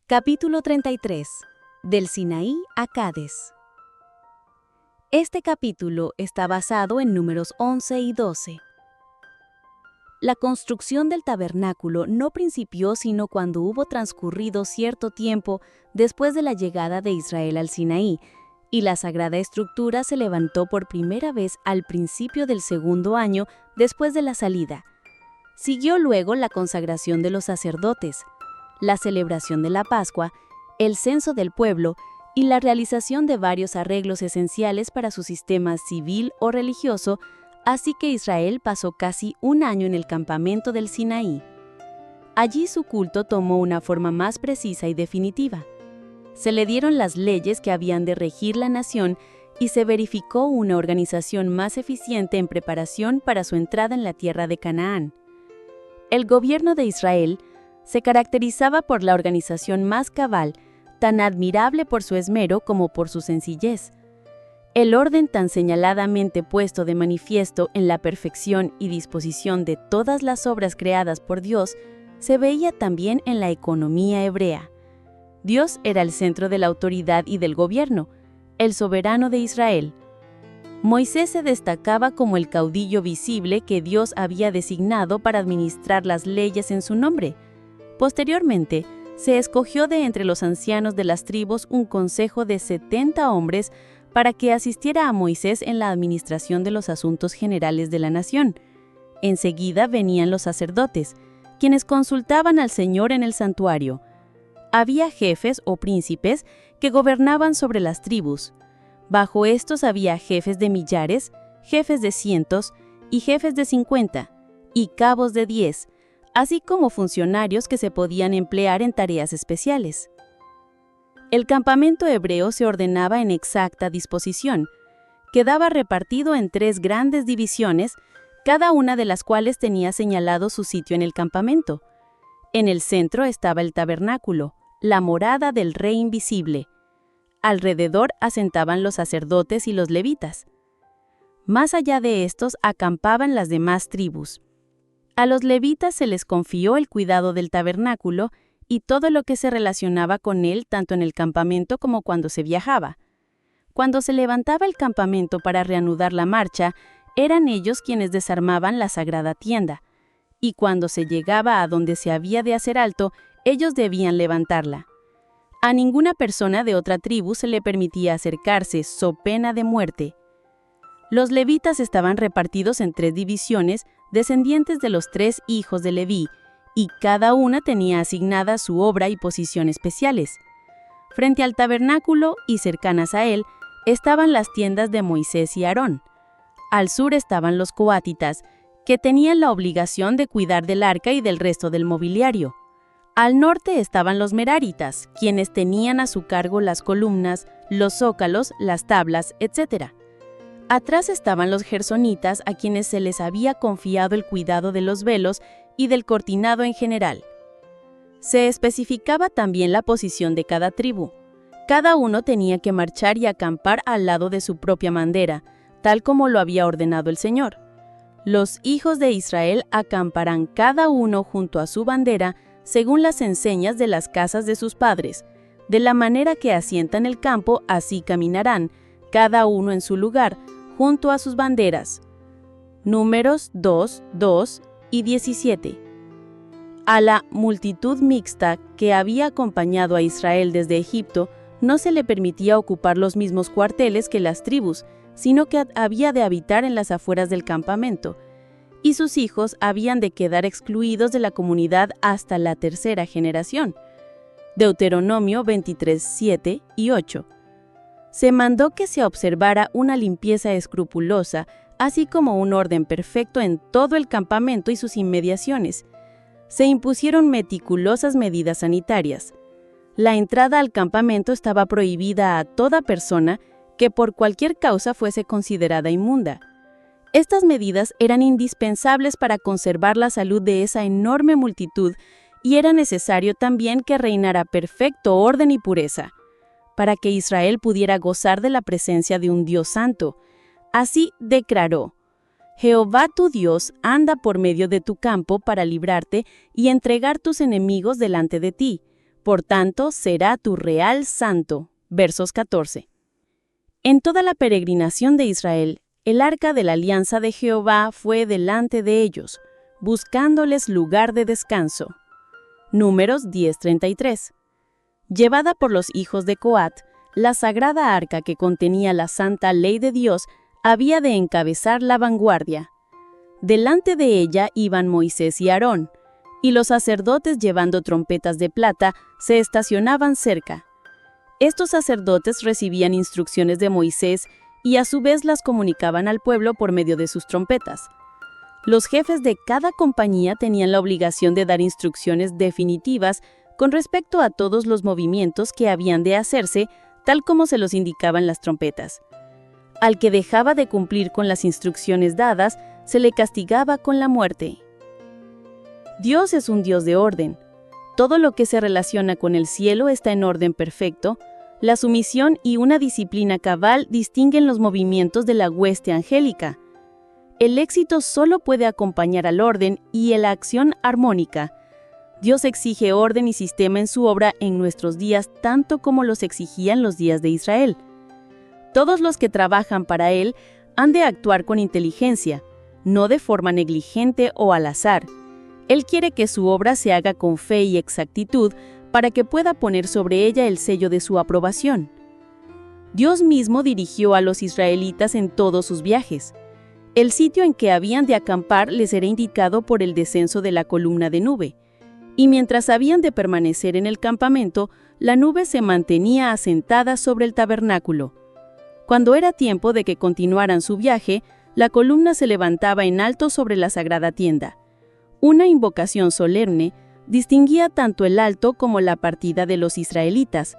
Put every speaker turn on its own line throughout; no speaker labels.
Capítulo 33. Del Sinaí a Cades. Este capítulo está basado en Números 11 y 12. La construcción del tabernáculo no principió sino cuando hubo transcurrido cierto tiempo después de la llegada de Israel al Sinaí, y la sagrada estructura se levantó por primera vez al principio del segundo año después de la salida. Siguió luego la consagración de los sacerdotes, la celebración de la Pascua, el censo del pueblo y la realización de varios arreglos esenciales para su sistema civil o religioso, así que Israel pasó casi un año en el campamento del Sinaí. Allí su culto tomó una forma más precisa y definitiva. Se le dieron las leyes que habían de regir la nación y se verificó una organización más eficiente en preparación para su entrada en la tierra de Canaán. El gobierno de Israel se caracterizaba por la organización más cabal, tan admirable por su esmero como por su sencillez. El orden tan señaladamente puesto de manifiesto en la perfección y disposición de todas las obras creadas por Dios se veía también en la economía hebrea. Dios era el centro de la autoridad y del gobierno, el soberano de Israel. Moisés se destacaba como el caudillo visible que Dios había designado para administrar las leyes en su nombre. Posteriormente, se escogió de entre los ancianos de las tribus un consejo de 70 hombres para que asistiera a Moisés en la administración de los asuntos generales de la nación. Enseguida venían los sacerdotes, quienes consultaban al Señor en el santuario. Había jefes o príncipes que gobernaban sobre las tribus. Bajo estos había jefes de millares, jefes de cientos y jefes de 50, y cabos de 10, así como funcionarios que se podían emplear en tareas especiales. El campamento hebreo se ordenaba en exacta disposición. Quedaba repartido en 3 grandes divisiones, cada una de las cuales tenía señalado su sitio en el campamento. En el centro estaba el tabernáculo, la morada del Rey invisible. Alrededor asentaban los sacerdotes y los levitas. Más allá de estos acampaban las demás tribus. A los levitas se les confió el cuidado del tabernáculo y todo lo que se relacionaba con él tanto en el campamento como cuando se viajaba. Cuando se levantaba el campamento para reanudar la marcha, eran ellos quienes desarmaban la sagrada tienda, y cuando se llegaba a donde se había de hacer alto, ellos debían levantarla. A ninguna persona de otra tribu se le permitía acercarse, so pena de muerte. Los levitas estaban repartidos en 3 divisiones, descendientes de los 3 hijos de Leví, y cada una tenía asignada su obra y posición especiales. Frente al tabernáculo y cercanas a él estaban las tiendas de Moisés y Aarón. Al sur estaban los coatitas, que tenían la obligación de cuidar del arca y del resto del mobiliario. Al norte estaban los meraritas, quienes tenían a su cargo las columnas, los zócalos, las tablas, etc. Atrás estaban los gersonitas, a quienes se les había confiado el cuidado de los velos y del cortinado en general. Se especificaba también la posición de cada tribu. Cada uno tenía que marchar y acampar al lado de su propia bandera, tal como lo había ordenado el Señor. Los hijos de Israel acamparán cada uno junto a su bandera según las enseñas de las casas de sus padres. De la manera que asientan el campo, así caminarán, cada uno en su lugar, junto a sus banderas. Números 2, 2 y 17. A la multitud mixta que había acompañado a Israel desde Egipto, no se le permitía ocupar los mismos cuarteles que las tribus, sino que había de habitar en las afueras del campamento, y sus hijos habían de quedar excluidos de la comunidad hasta la 3ª generación. Deuteronomio 23, 7 y 8. Se mandó que se observara una limpieza escrupulosa, así como un orden perfecto en todo el campamento y sus inmediaciones. Se impusieron meticulosas medidas sanitarias. La entrada al campamento estaba prohibida a toda persona que por cualquier causa fuese considerada inmunda. Estas medidas eran indispensables para conservar la salud de esa enorme multitud y era necesario también que reinara perfecto orden y pureza, para que Israel pudiera gozar de la presencia de un Dios santo. Así declaró: Jehová tu Dios anda por medio de tu campo para librarte y entregar tus enemigos delante de ti, Por tanto, será tu real santo. Versos 14. En toda la peregrinación de Israel, el arca de la alianza de Jehová fue delante de ellos, buscándoles lugar de descanso. Números 10:33. Llevada por los hijos de Coat, la sagrada arca que contenía la santa ley de Dios había de encabezar la vanguardia. Delante de ella iban Moisés y Aarón, y los sacerdotes llevando trompetas de plata se estacionaban cerca. Estos sacerdotes recibían instrucciones de Moisés y a su vez las comunicaban al pueblo por medio de sus trompetas. Los jefes de cada compañía tenían la obligación de dar instrucciones definitivas con respecto a todos los movimientos que habían de hacerse, tal como se los indicaban las trompetas. Al que dejaba de cumplir con las instrucciones dadas, se le castigaba con la muerte. Dios es un Dios de orden. Todo lo que se relaciona con el cielo está en orden perfecto. La sumisión y una disciplina cabal distinguen los movimientos de la hueste angélica. El éxito solo puede acompañar al orden y la acción armónica. Dios exige orden y sistema en su obra en nuestros días tanto como los exigía en los días de Israel. Todos los que trabajan para Él han de actuar con inteligencia, no de forma negligente o al azar. Él quiere que su obra se haga con fe y exactitud para que pueda poner sobre ella el sello de su aprobación. Dios mismo dirigió a los israelitas en todos sus viajes. El sitio en que habían de acampar les era indicado por el descenso de la columna de nube, y mientras habían de permanecer en el campamento, la nube se mantenía asentada sobre el tabernáculo. Cuando era tiempo de que continuaran su viaje, la columna se levantaba en alto sobre la sagrada tienda. Una invocación solemne distinguía tanto el alto como la partida de los israelitas.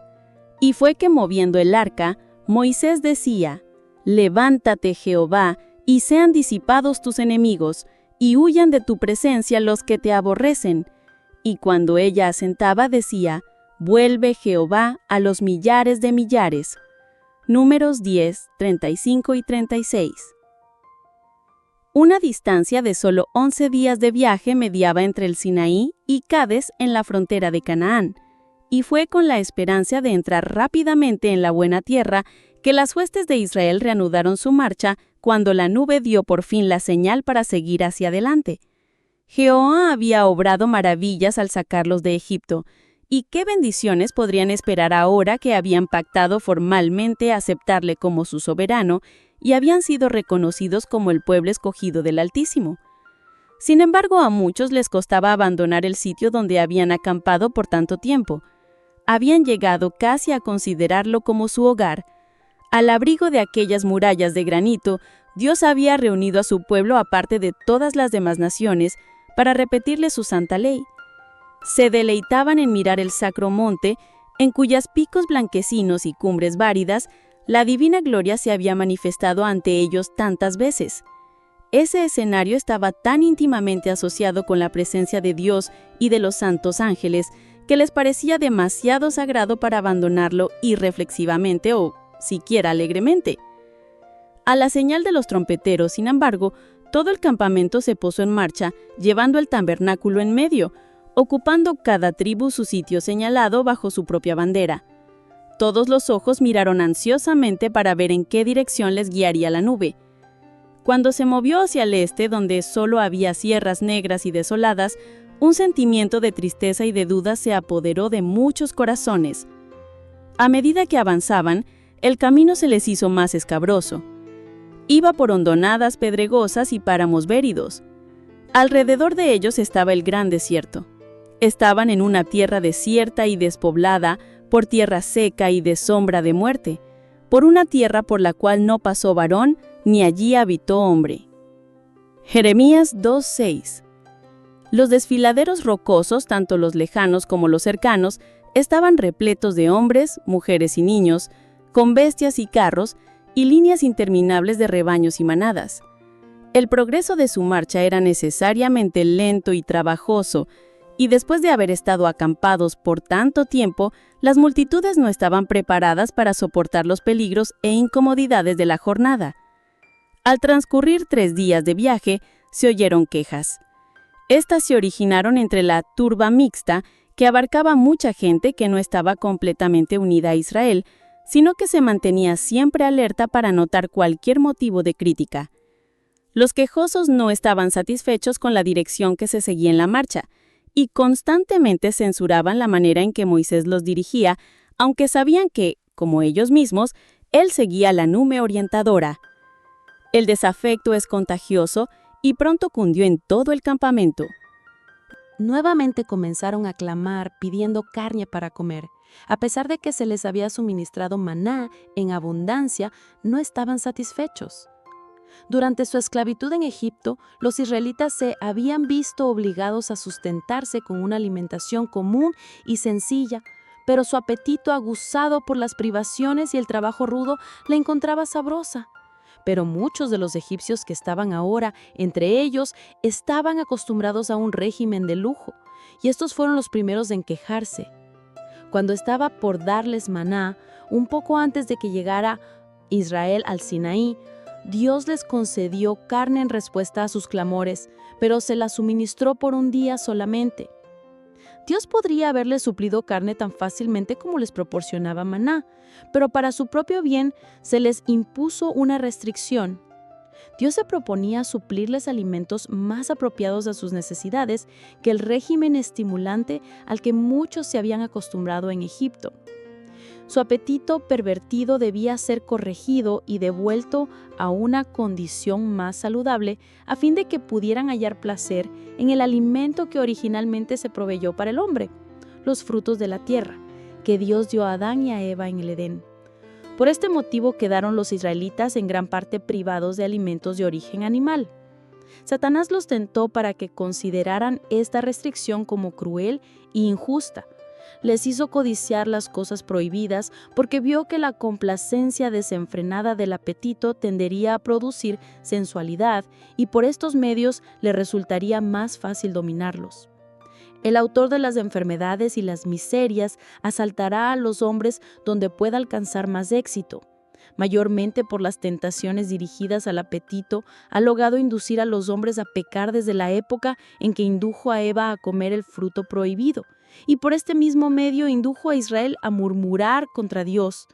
Y fue que moviendo el arca, Moisés decía: «Levántate, Jehová, y sean disipados tus enemigos, y huyan de tu presencia los que te aborrecen». Y cuando ella asentaba decía: «Vuelve, Jehová, a los millares de millares». Números 10, 35 y 36. Una distancia de solo 11 días de viaje mediaba entre el Sinaí y Cades en la frontera de Canaán, y fue con la esperanza de entrar rápidamente en la buena tierra que las huestes de Israel reanudaron su marcha cuando la nube dio por fin la señal para seguir hacia adelante. Jehová había obrado maravillas al sacarlos de Egipto, y qué bendiciones podrían esperar ahora que habían pactado formalmente aceptarle como su soberano y habían sido reconocidos como el pueblo escogido del Altísimo. Sin embargo, a muchos les costaba abandonar el sitio donde habían acampado por tanto tiempo. Habían llegado casi a considerarlo como su hogar. Al abrigo de aquellas murallas de granito, Dios había reunido a su pueblo aparte de todas las demás naciones para repetirle su santa ley. Se deleitaban en mirar el sacro monte, en cuyas picos blanquecinos y cumbres váridas, la divina gloria se había manifestado ante ellos tantas veces. Ese escenario estaba tan íntimamente asociado con la presencia de Dios y de los santos ángeles, que les parecía demasiado sagrado para abandonarlo irreflexivamente o siquiera alegremente. A la señal de los trompeteros, sin embargo, todo el campamento se puso en marcha, llevando el tabernáculo en medio, ocupando cada tribu su sitio señalado bajo su propia bandera. Todos los ojos miraron ansiosamente para ver en qué dirección les guiaría la nube. Cuando se movió hacia el este, donde solo había sierras negras y desoladas, un sentimiento de tristeza y de duda se apoderó de muchos corazones. A medida que avanzaban, el camino se les hizo más escabroso. Iba por hondonadas pedregosas y páramos béridos. Alrededor de ellos estaba el gran desierto. Estaban en una tierra desierta y despoblada, por tierra seca y de sombra de muerte, por una tierra por la cual no pasó varón, ni allí habitó hombre. Jeremías 2:6. Los desfiladeros rocosos, tanto los lejanos como los cercanos, estaban repletos de hombres, mujeres y niños, con bestias y carros, y líneas interminables de rebaños y manadas. El progreso de su marcha era necesariamente lento y trabajoso, y después de haber estado acampados por tanto tiempo, las multitudes no estaban preparadas para soportar los peligros e incomodidades de la jornada. Al transcurrir 3 días de viaje, se oyeron quejas. Estas se originaron entre la turba mixta que abarcaba mucha gente que no estaba completamente unida a Israel, sino que se mantenía siempre alerta para notar cualquier motivo de crítica. Los quejosos no estaban satisfechos con la dirección que se seguía en la marcha, y constantemente censuraban la manera en que Moisés los dirigía, aunque sabían que, como ellos mismos, él seguía la nube orientadora. El desafecto es contagioso y pronto cundió en todo el campamento.
Nuevamente comenzaron a clamar pidiendo carne para comer. A pesar de que se les había suministrado maná en abundancia, no estaban satisfechos. Durante su esclavitud en Egipto, los israelitas se habían visto obligados a sustentarse con una alimentación común y sencilla, pero su apetito aguzado por las privaciones y el trabajo rudo la encontraba sabrosa. Pero muchos de los egipcios que estaban ahora entre ellos estaban acostumbrados a un régimen de lujo, y estos fueron los primeros en quejarse. Cuando estaba por darles maná, un poco antes de que llegara Israel al Sinaí, Dios les concedió carne en respuesta a sus clamores, pero se la suministró por un día solamente. Dios podría haberles suplido carne tan fácilmente como les proporcionaba maná, pero para su propio bien se les impuso una restricción. Dios se proponía suplirles alimentos más apropiados a sus necesidades que el régimen estimulante al que muchos se habían acostumbrado en Egipto. Su apetito pervertido debía ser corregido y devuelto a una condición más saludable a fin de que pudieran hallar placer en el alimento que originalmente se proveyó para el hombre, los frutos de la tierra, que Dios dio a Adán y a Eva en el Edén. Por este motivo quedaron los israelitas en gran parte privados de alimentos de origen animal. Satanás los tentó para que consideraran esta restricción como cruel e injusta. Les hizo codiciar las cosas prohibidas porque vio que la complacencia desenfrenada del apetito tendería a producir sensualidad y por estos medios le resultaría más fácil dominarlos. El autor de las enfermedades y las miserias asaltará a los hombres donde pueda alcanzar más éxito. Mayormente por las tentaciones dirigidas al apetito, ha logrado inducir a los hombres a pecar desde la época en que indujo a Eva a comer el fruto prohibido, y por este mismo medio indujo a Israel a murmurar contra Dios.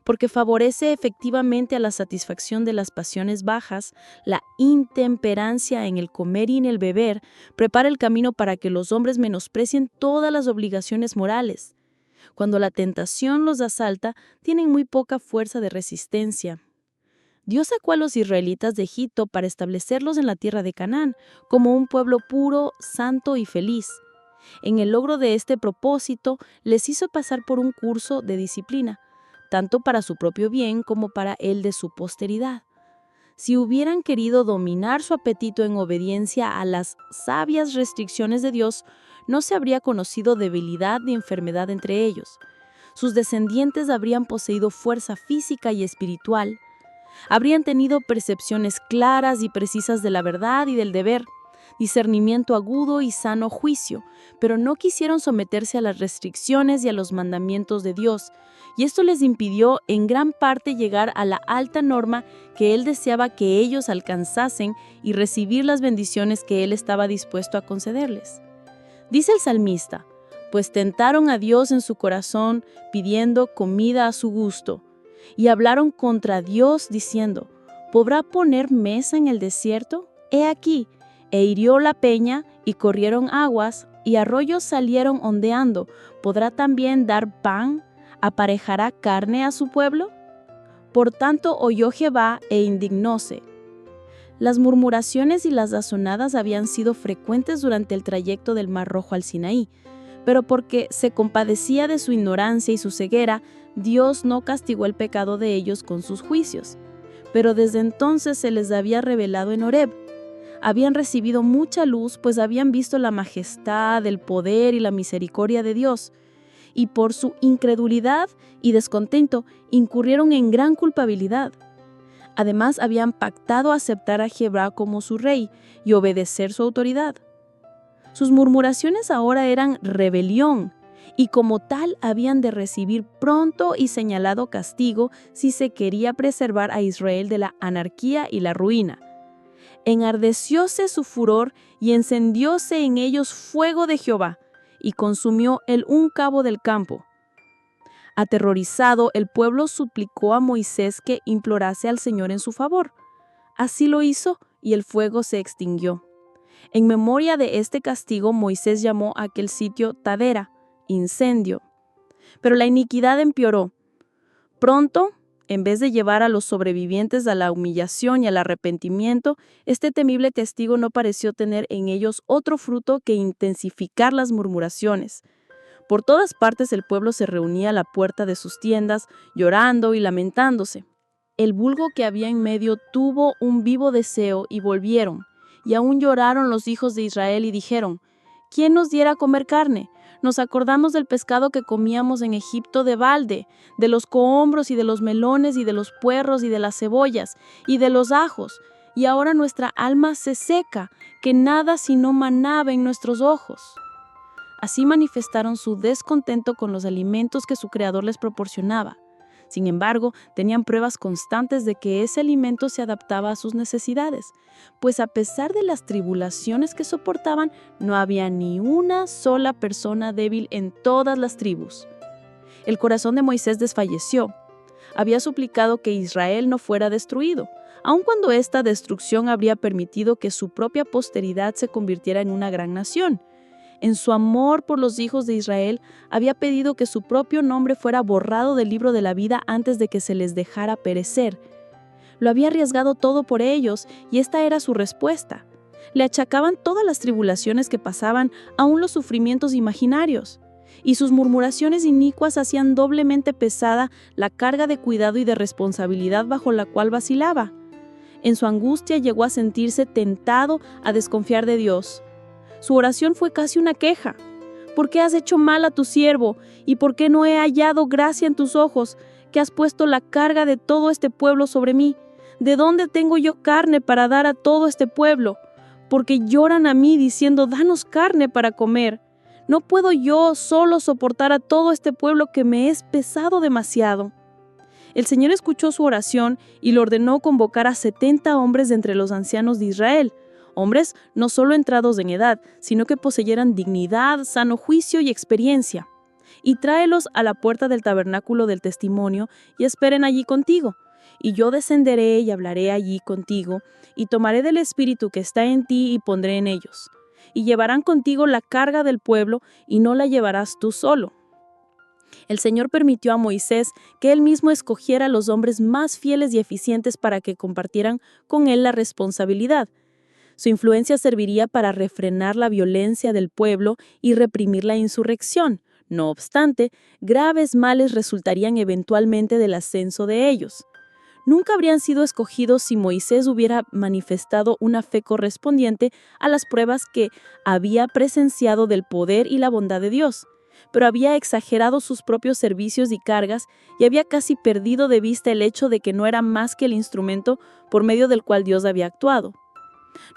Porque favorece efectivamente a la satisfacción de las pasiones bajas, la intemperancia en el comer y en el beber, prepara el camino para que los hombres menosprecien todas las obligaciones morales. Cuando la tentación los asalta, tienen muy poca fuerza de resistencia. Dios sacó a los israelitas de Egipto para establecerlos en la tierra de Canaán, como un pueblo puro, santo y feliz. En el logro de este propósito, les hizo pasar por un curso de disciplina, tanto para su propio bien como para el de su posteridad. Si hubieran querido dominar su apetito en obediencia a las sabias restricciones de Dios, no se habría conocido debilidad ni enfermedad entre ellos. Sus descendientes habrían poseído fuerza física y espiritual. Habrían tenido percepciones claras y precisas de la verdad y del deber, discernimiento agudo y sano juicio, pero no quisieron someterse a las restricciones y a los mandamientos de Dios, y esto les impidió en gran parte llegar a la alta norma que Él deseaba que ellos alcanzasen y recibir las bendiciones que Él estaba dispuesto a concederles. Dice el salmista: pues tentaron a Dios en su corazón, pidiendo comida a su gusto, y hablaron contra Dios diciendo: ¿podrá poner mesa en el desierto? He aquí, e hirió la peña, y corrieron aguas, y arroyos salieron ondeando. ¿Podrá también dar pan? ¿Aparejará carne a su pueblo? Por tanto oyó Jehová e indignóse. Las murmuraciones y las azonadas habían sido frecuentes durante el trayecto del Mar Rojo al Sinaí, pero porque se compadecía de su ignorancia y su ceguera, Dios no castigó el pecado de ellos con sus juicios. Pero desde entonces se les había revelado en Horeb. Habían recibido mucha luz, pues habían visto la majestad, el poder y la misericordia de Dios, y por su incredulidad y descontento incurrieron en gran culpabilidad. Además, habían pactado aceptar a Jehová como su rey y obedecer su autoridad. Sus murmuraciones ahora eran rebelión, y como tal habían de recibir pronto y señalado castigo si se quería preservar a Israel de la anarquía y la ruina. Enardecióse su furor y encendióse en ellos fuego de Jehová, y consumió un cabo del campo. Aterrorizado, el pueblo suplicó a Moisés que implorase al Señor en su favor. Así lo hizo y el fuego se extinguió. En memoria de este castigo, Moisés llamó a aquel sitio Tadera, incendio. Pero la iniquidad empeoró. Pronto, en vez de llevar a los sobrevivientes a la humillación y al arrepentimiento, este temible castigo no pareció tener en ellos otro fruto que intensificar las murmuraciones. Por todas partes el pueblo se reunía a la puerta de sus tiendas, llorando y lamentándose. El vulgo que había en medio tuvo un vivo deseo y volvieron. Y aún lloraron los hijos de Israel y dijeron: ¿Quién nos diera a comer carne? Nos acordamos del pescado que comíamos en Egipto de balde, de los cohombros y de los melones y de los puerros y de las cebollas y de los ajos, y ahora nuestra alma se seca, que nada sino maná en nuestros ojos. Así manifestaron su descontento con los alimentos que su Creador les proporcionaba. Sin embargo, tenían pruebas constantes de que ese alimento se adaptaba a sus necesidades, pues a pesar de las tribulaciones que soportaban, no había ni una sola persona débil en todas las tribus. El corazón de Moisés desfalleció. Había suplicado que Israel no fuera destruido, aun cuando esta destrucción habría permitido que su propia posteridad se convirtiera en una gran nación. En su amor por los hijos de Israel, había pedido que su propio nombre fuera borrado del libro de la vida antes de que se les dejara perecer. Lo había arriesgado todo por ellos, y esta era su respuesta. Le achacaban todas las tribulaciones que pasaban, aún los sufrimientos imaginarios. Y sus murmuraciones inicuas hacían doblemente pesada la carga de cuidado y de responsabilidad bajo la cual vacilaba. En su angustia llegó a sentirse tentado a desconfiar de Dios. Su oración fue casi una queja. ¿Por qué has hecho mal a tu siervo? ¿Y por qué no he hallado gracia en tus ojos, que has puesto la carga de todo este pueblo sobre mí? ¿De dónde tengo yo carne para dar a todo este pueblo? Porque lloran a mí diciendo: danos carne para comer. ¿No puedo yo solo soportar a todo este pueblo que me es pesado demasiado? El Señor escuchó su oración y le ordenó convocar a 70 hombres de entre los ancianos de Israel, hombres no solo entrados en edad, sino que poseyeran dignidad, sano juicio y experiencia. Y tráelos a la puerta del tabernáculo del testimonio y esperen allí contigo. Y yo descenderé y hablaré allí contigo, y tomaré del espíritu que está en ti y pondré en ellos. Y llevarán contigo la carga del pueblo, y no la llevarás tú solo. El Señor permitió a Moisés que él mismo escogiera a los hombres más fieles y eficientes para que compartieran con él la responsabilidad. Su influencia serviría para refrenar la violencia del pueblo y reprimir la insurrección. No obstante, graves males resultarían eventualmente del ascenso de ellos. Nunca habrían sido escogidos si Moisés hubiera manifestado una fe correspondiente a las pruebas que había presenciado del poder y la bondad de Dios, pero había exagerado sus propios servicios y cargas y había casi perdido de vista el hecho de que no era más que el instrumento por medio del cual Dios había actuado.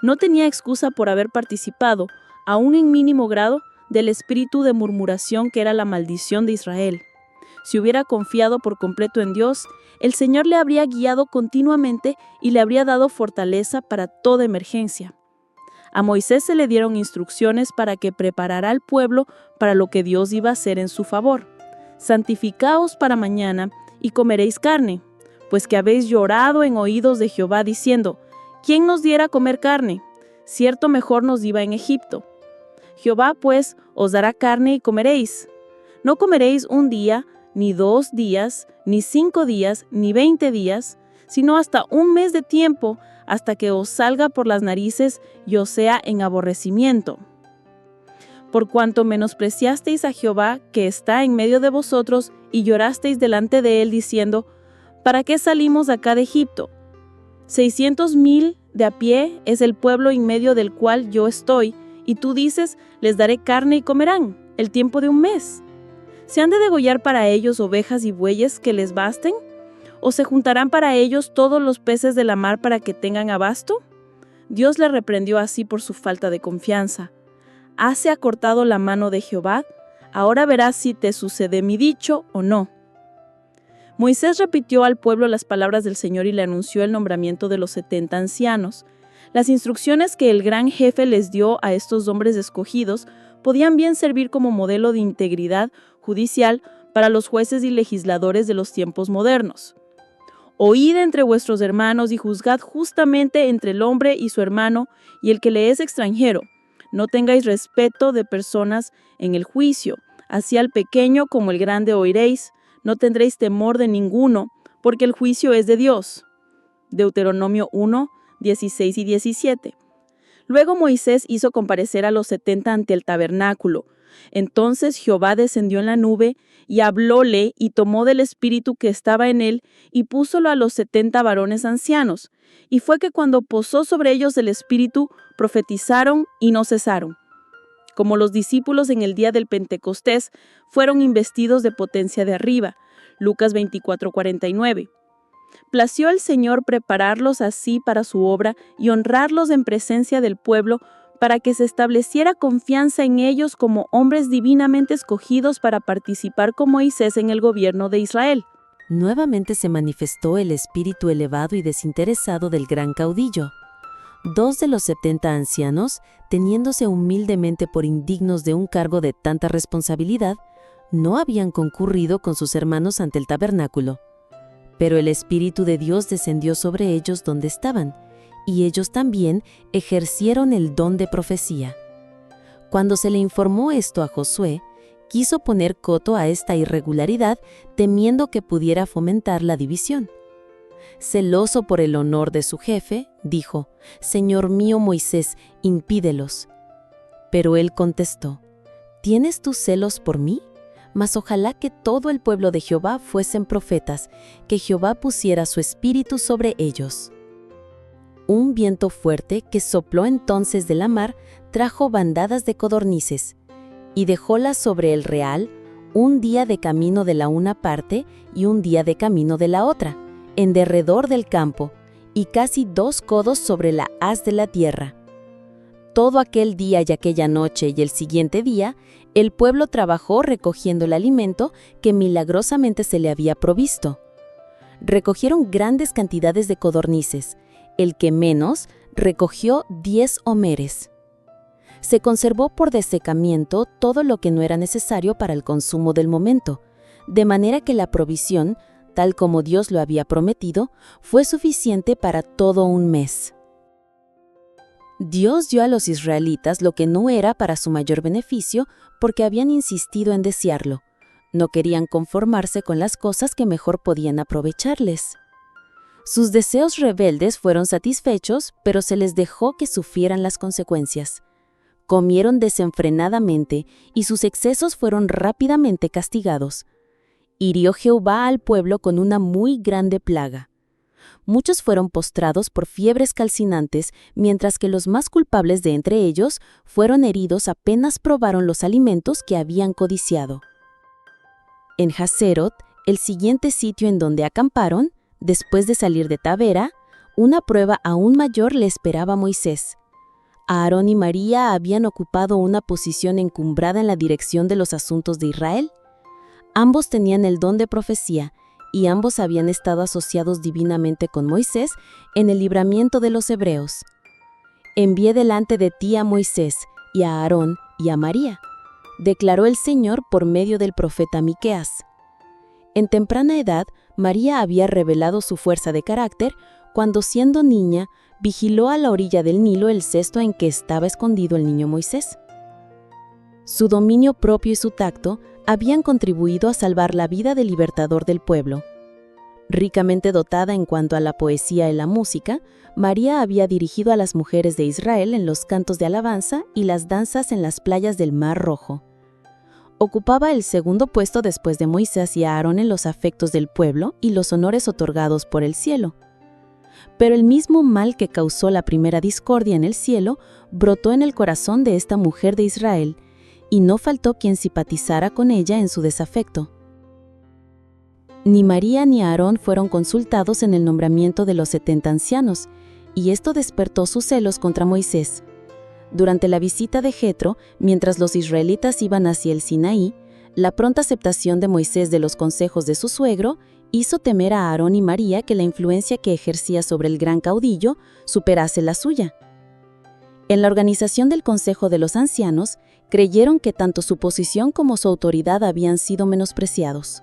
No tenía excusa por haber participado, aún en mínimo grado, del espíritu de murmuración que era la maldición de Israel. Si hubiera confiado por completo en Dios, el Señor le habría guiado continuamente y le habría dado fortaleza para toda emergencia. A Moisés se le dieron instrucciones para que preparara al pueblo para lo que Dios iba a hacer en su favor. Santificaos para mañana y comeréis carne, pues que habéis llorado en oídos de Jehová diciendo: ¿quién nos diera a comer carne? Cierto, mejor nos iba en Egipto. Jehová pues os dará carne y comeréis. No comeréis un día, ni 2 días, ni 5 días, ni 20 días, sino hasta 1 mes de tiempo, hasta que os salga por las narices y os sea en aborrecimiento. Por cuanto menospreciasteis a Jehová, que está en medio de vosotros, y llorasteis delante de él, diciendo: ¿para qué salimos acá de Egipto? 600,000 de a pie es el pueblo en medio del cual yo estoy, y tú dices: les daré carne y comerán, el tiempo de 1 mes. ¿Se han de degollar para ellos ovejas y bueyes que les basten? ¿O se juntarán para ellos todos los peces de la mar para que tengan abasto? Dios le reprendió así por su falta de confianza. ¿Hase acortado la mano de Jehová? Ahora verás si te sucede mi dicho o no. Moisés repitió al pueblo las palabras del Señor y le anunció el nombramiento de los 70 ancianos. Las instrucciones que el gran jefe les dio a estos hombres escogidos
podían bien servir como modelo de integridad judicial para los jueces y legisladores de los tiempos modernos. Oíd entre vuestros hermanos y juzgad justamente entre el hombre y su hermano y el que le es extranjero. No tengáis respeto de personas en el juicio, así al pequeño como el grande oiréis. No tendréis temor de ninguno, porque el juicio es de Dios. Deuteronomio 1, 16 y 17. Luego Moisés hizo comparecer a los 70 ante el tabernáculo. Entonces Jehová descendió en la nube y hablóle y tomó del espíritu que estaba en él y púsolo a los 70 varones ancianos. Y fue que cuando posó sobre ellos el espíritu, profetizaron y no cesaron. Como los discípulos en el día del Pentecostés fueron investidos de potencia de arriba. Lucas 24:49. Plació al Señor prepararlos así para su obra y honrarlos en presencia del pueblo, para que se estableciera confianza en ellos como hombres divinamente escogidos para participar con Moisés en el gobierno de Israel.
Nuevamente se manifestó el espíritu elevado y desinteresado del gran caudillo. 2 de los 70 ancianos, teniéndose humildemente por indignos de un cargo de tanta responsabilidad, no habían concurrido con sus hermanos ante el tabernáculo. Pero el Espíritu de Dios descendió sobre ellos donde estaban, y ellos también ejercieron el don de profecía. Cuando se le informó esto a Josué, quiso poner coto a esta irregularidad, temiendo que pudiera fomentar la división. Celoso por el honor de su jefe, dijo: «Señor mío Moisés, impídelos». Pero él contestó: «¿Tienes tú celos por mí? Mas ojalá que todo el pueblo de Jehová fuesen profetas, que Jehová pusiera su espíritu sobre ellos». Un viento fuerte que sopló entonces de la mar trajo bandadas de codornices, y dejólas sobre el real, un día de camino de la una parte y un día de camino de la otra, en derredor del campo, y casi 2 codos sobre la haz de la tierra. Todo aquel día y aquella noche y el siguiente día, el pueblo trabajó recogiendo el alimento que milagrosamente se le había provisto. Recogieron grandes cantidades de codornices. El que menos recogió 10 homeres. Se conservó por desecamiento todo lo que no era necesario para el consumo del momento, de manera que la provisión, tal como Dios lo había prometido, fue suficiente para todo un mes. Dios dio a los israelitas lo que no era para su mayor beneficio porque habían insistido en desearlo. No querían conformarse con las cosas que mejor podían aprovecharles. Sus deseos rebeldes fueron satisfechos, pero se les dejó que sufrieran las consecuencias. Comieron desenfrenadamente y sus excesos fueron rápidamente castigados. Hirió Jehová al pueblo con una muy grande plaga. Muchos fueron postrados por fiebres calcinantes, mientras que los más culpables de entre ellos fueron heridos apenas probaron los alimentos que habían codiciado. En Haserot, el siguiente sitio en donde acamparon, después de salir de Tabera, una prueba aún mayor le esperaba a Moisés. Aarón y María habían ocupado una posición encumbrada en la dirección de los asuntos de Israel. Ambos tenían el don de profecía, y ambos habían estado asociados divinamente con Moisés en el libramiento de los hebreos. «Envié delante de ti a Moisés, y a Aarón, y a María», declaró el Señor por medio del profeta Miqueas. En temprana edad, María había revelado su fuerza de carácter cuando, siendo niña, vigiló a la orilla del Nilo el cesto en que estaba escondido el niño Moisés. Su dominio propio y su tacto habían contribuido a salvar la vida del libertador del pueblo. Ricamente dotada en cuanto a la poesía y la música, María había dirigido a las mujeres de Israel en los cantos de alabanza y las danzas en las playas del Mar Rojo. Ocupaba el segundo puesto después de Moisés y Aarón en los afectos del pueblo y los honores otorgados por el cielo. Pero el mismo mal que causó la primera discordia en el cielo brotó en el corazón de esta mujer de Israel, y no faltó quien simpatizara con ella en su desafecto. Ni María ni Aarón fueron consultados en el nombramiento de los 70 ancianos, y esto despertó sus celos contra Moisés. Durante la visita de Jetro, mientras los israelitas iban hacia el Sinaí, la pronta aceptación de Moisés de los consejos de su suegro hizo temer a Aarón y María que la influencia que ejercía sobre el gran caudillo superase la suya. En la organización del Consejo de los Ancianos,
creyeron que tanto su posición como su autoridad habían sido menospreciados.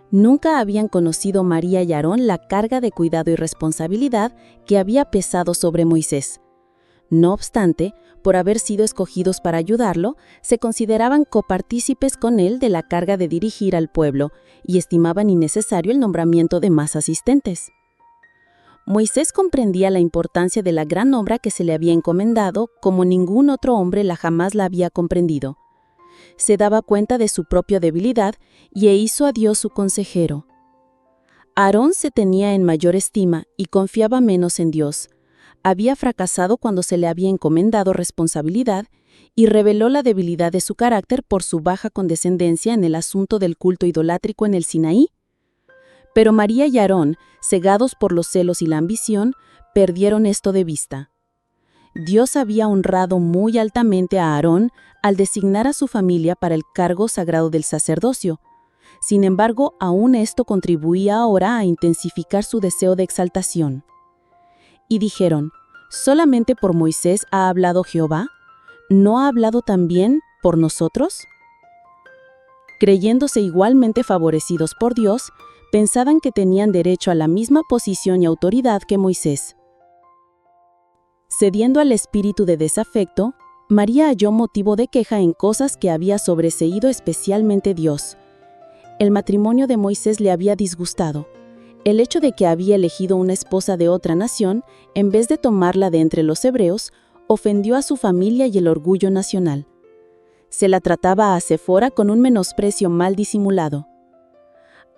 Nunca habían conocido María y Aarón la carga de cuidado y responsabilidad que había pesado sobre Moisés. No obstante, por haber sido escogidos para ayudarlo, se consideraban copartícipes con él de la carga de dirigir al pueblo y estimaban innecesario el nombramiento de más asistentes. Moisés comprendía la importancia de la gran obra que se le había encomendado como ningún otro hombre jamás la había comprendido. Se daba cuenta de su propia debilidad y hizo a Dios su consejero. Aarón se tenía en mayor estima y confiaba menos en Dios. Había fracasado cuando se le había encomendado responsabilidad y reveló la debilidad de su carácter por su baja condescendencia en el asunto del culto idolátrico en el Sinaí. Pero María y Aarón, cegados por los celos y la ambición, perdieron esto de vista. Dios había honrado muy altamente a Aarón al designar a su familia para el cargo sagrado del sacerdocio. Sin embargo, aún esto contribuía ahora a intensificar su deseo de exaltación. Y dijeron, ¿solamente por Moisés ha hablado Jehová? ¿No ha hablado también por nosotros? Creyéndose igualmente favorecidos por Dios, pensaban que tenían derecho a la misma posición y autoridad que Moisés. Cediendo al espíritu de desafecto, María halló motivo de queja en cosas que había sobreseído especialmente Dios. El matrimonio de Moisés le había disgustado. El hecho de que había elegido una esposa de otra nación, en vez de tomarla de entre los hebreos, ofendió a su familia y el orgullo nacional. Se la trataba a Sefora con un menosprecio mal disimulado.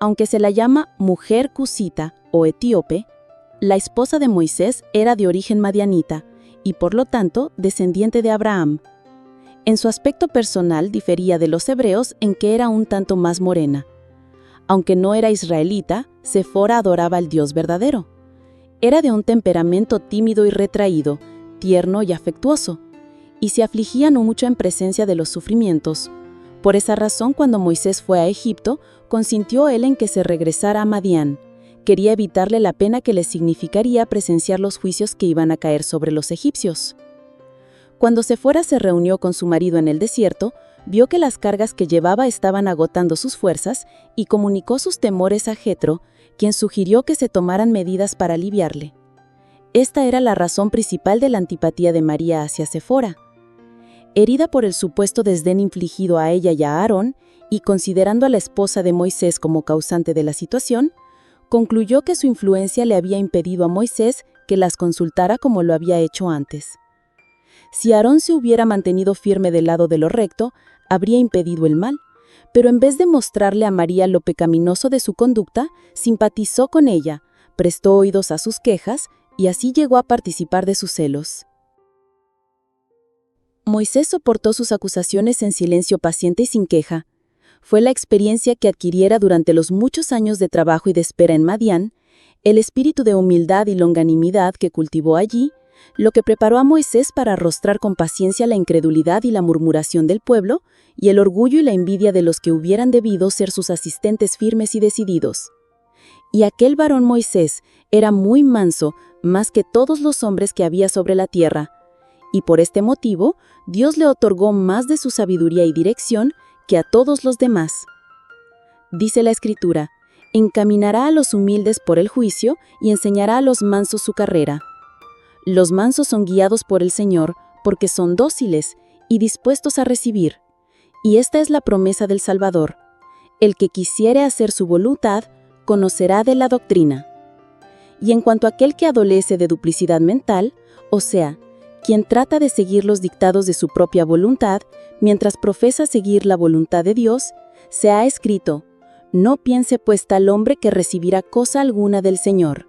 Aunque se la llama mujer cusita o etíope, la esposa de Moisés era de origen madianita y por lo tanto descendiente de Abraham. En su aspecto personal difería de los hebreos en que era un tanto más morena. Aunque no era israelita, Sefora adoraba al Dios verdadero. Era de un temperamento tímido y retraído, tierno y afectuoso, y se afligía no mucho en presencia de los sufrimientos. Por esa razón, cuando Moisés fue a Egipto, consintió él en que se regresara a Madián. Quería evitarle la pena que le significaría presenciar los juicios que iban a caer sobre los egipcios. Cuando Sefora se reunió con su marido en el desierto, vio que las cargas que llevaba estaban agotando sus fuerzas y comunicó sus temores a Jetro, quien sugirió que se tomaran medidas para aliviarle. Esta era la razón principal de la antipatía de María hacia Sefora. Herida por el supuesto desdén infligido a ella y a Aarón, y considerando a la esposa de Moisés como causante de la situación, concluyó que su influencia le había impedido a Moisés que las consultara como lo había hecho antes. Si Aarón se hubiera mantenido firme del lado de lo recto, habría impedido el mal, pero en vez de mostrarle a María lo pecaminoso de su conducta, simpatizó con ella, prestó oídos a sus quejas y así llegó a participar de sus celos. Moisés soportó sus acusaciones en silencio paciente y sin queja. Fue la experiencia que adquiriera durante los muchos años de trabajo y de espera en Madián, el espíritu de humildad y longanimidad que cultivó allí, lo que preparó a Moisés para arrostrar con paciencia la incredulidad y la murmuración del pueblo y el orgullo y la envidia de los que hubieran debido ser sus asistentes firmes y decididos. Y aquel varón Moisés era muy manso, más que todos los hombres que había sobre la tierra, y por este motivo Dios le otorgó más de su sabiduría y dirección que a todos los demás. Dice la Escritura, encaminará a los humildes por el juicio y enseñará a los mansos su carrera. Los mansos son guiados por el Señor porque son dóciles y dispuestos a recibir. Y esta es la promesa del Salvador. El que quisiere hacer su voluntad, conocerá de la doctrina. Y en cuanto a aquel que adolece de duplicidad mental, o sea, quien trata de seguir los dictados de su propia voluntad, mientras profesa seguir la voluntad de Dios, se ha escrito, no piense pues tal hombre que recibirá cosa alguna del Señor.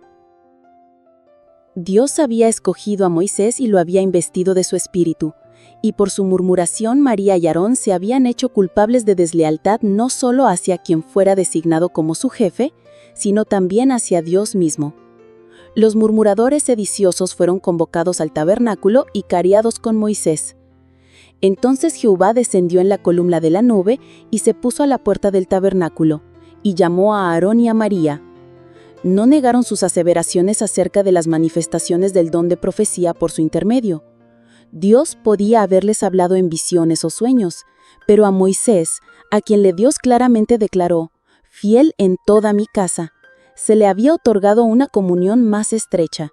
Dios había escogido a Moisés y lo había investido de su espíritu, y por su murmuración María y Aarón se habían hecho culpables de deslealtad no solo hacia quien fuera designado como su jefe, sino también hacia Dios mismo. Los murmuradores sediciosos fueron convocados al tabernáculo y cariados con Moisés. Entonces Jehová descendió en la columna de la nube y se puso a la puerta del tabernáculo, y llamó a Aarón y a María. No negaron sus aseveraciones acerca de las manifestaciones del don de profecía por su intermedio.
Dios podía haberles hablado en visiones o sueños, pero a Moisés, a quien Dios claramente declaró, fiel en toda mi casa, se le había otorgado una comunión más estrecha.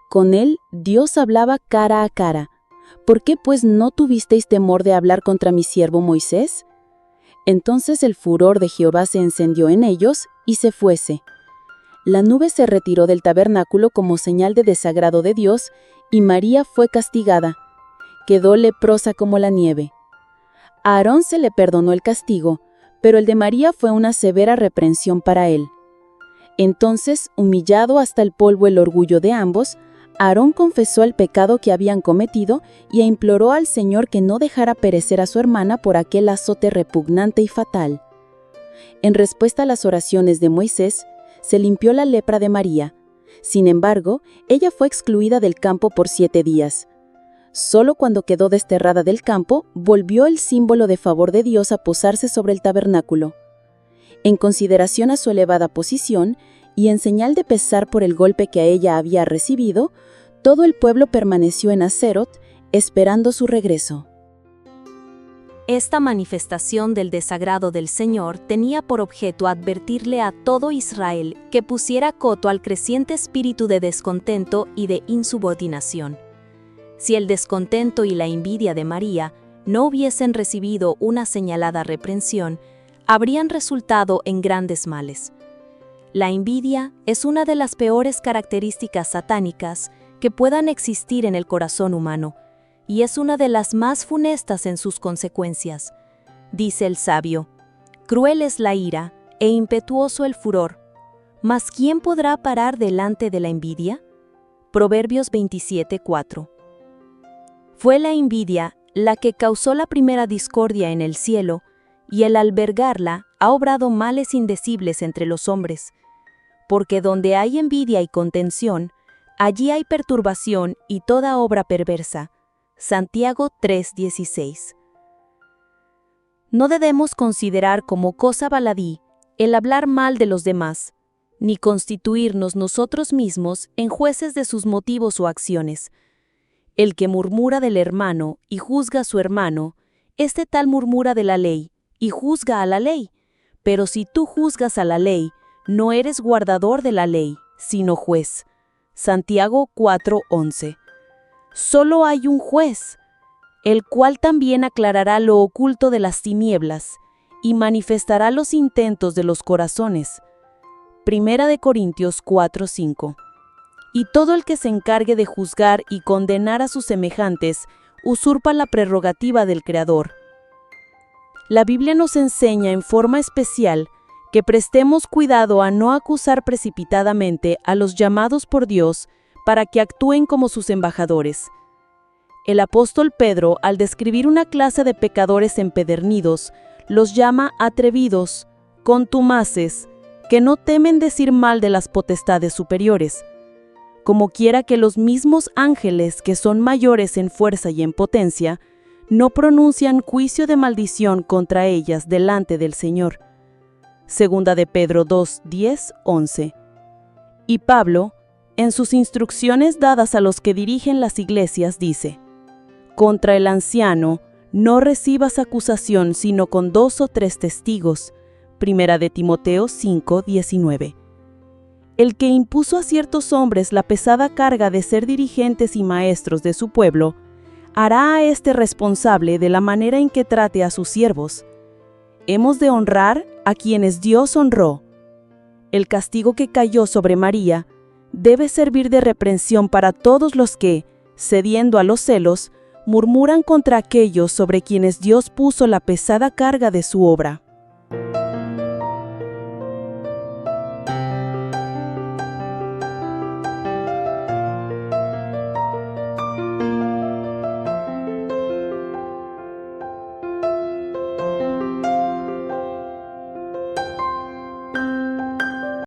Con él, Dios hablaba cara a cara. ¿Por qué pues no tuvisteis temor de hablar contra mi siervo Moisés? Entonces el furor de Jehová se encendió en ellos y se fuese. La nube se retiró del tabernáculo como señal de desagrado de Dios, y María fue castigada. Quedó leprosa como la nieve. A Aarón se le perdonó el castigo, pero el de María fue una severa reprensión para él. Entonces, humillado hasta el polvo el orgullo de ambos, Aarón confesó el pecado que habían cometido y imploró al Señor que no dejara perecer a su hermana por aquel azote repugnante y fatal. En respuesta a las oraciones de Moisés, se limpió la lepra de María. Sin embargo, ella fue excluida del campo por 7 días. Solo cuando quedó desterrada del campo, volvió el símbolo de favor de Dios a posarse sobre el tabernáculo. En consideración a su elevada posición y en señal de pesar por el golpe que a ella había recibido, todo el pueblo permaneció en Aserot, esperando su regreso.
Esta manifestación del desagrado del Señor tenía por objeto advertirle a todo Israel que pusiera coto al creciente espíritu de descontento y de insubordinación. Si el descontento y la envidia de María no hubiesen recibido una señalada reprensión, habrían resultado en grandes males. La envidia es una de las peores características satánicas que puedan existir en el corazón humano, y es una de las más funestas en sus consecuencias. Dice el sabio: cruel es la ira e impetuoso el furor, mas ¿quién podrá parar delante de la envidia? Proverbios 27:4. Fue la envidia la que causó la primera discordia en el cielo, y el albergarla ha obrado males indecibles entre los hombres. Porque donde hay envidia y contención, allí hay perturbación y toda obra perversa. Santiago 3:16. No debemos considerar como cosa baladí el hablar mal de los demás, ni constituirnos nosotros mismos en jueces de sus motivos o acciones. El que murmura del hermano y juzga a su hermano, este tal murmura de la ley y juzga a la ley. Pero si tú juzgas a la ley, no eres guardador de la ley, sino juez. Santiago 4:11. Solo hay un juez, el cual también aclarará lo oculto de las tinieblas y manifestará los intentos de los corazones. Primera de Corintios 4:5. Y todo el que se encargue de juzgar y condenar a sus semejantes usurpa la prerrogativa del Creador. La Biblia nos enseña en forma especial que prestemos cuidado a no acusar precipitadamente a los llamados por Dios para que actúen como sus embajadores. El apóstol Pedro, al describir una clase de pecadores empedernidos, los llama atrevidos, contumaces, que no temen decir mal de las potestades superiores. Como quiera que los mismos ángeles, que son mayores en fuerza y en potencia, no pronuncian juicio de maldición contra ellas delante del Señor. Segunda de Pedro 2:10-11. Y Pablo, en sus instrucciones dadas a los que dirigen las iglesias, dice: contra el anciano no recibas acusación sino con 2 o 3 testigos. Primera de Timoteo 5:19. El que impuso a ciertos hombres la pesada carga de ser dirigentes y maestros de su pueblo, hará a éste responsable de la manera en que trate a sus siervos. Hemos de honrar a quienes Dios honró. El castigo que cayó sobre María debe servir de reprensión para todos los que, cediendo a los celos, murmuran contra aquellos sobre quienes Dios puso la pesada carga de su obra.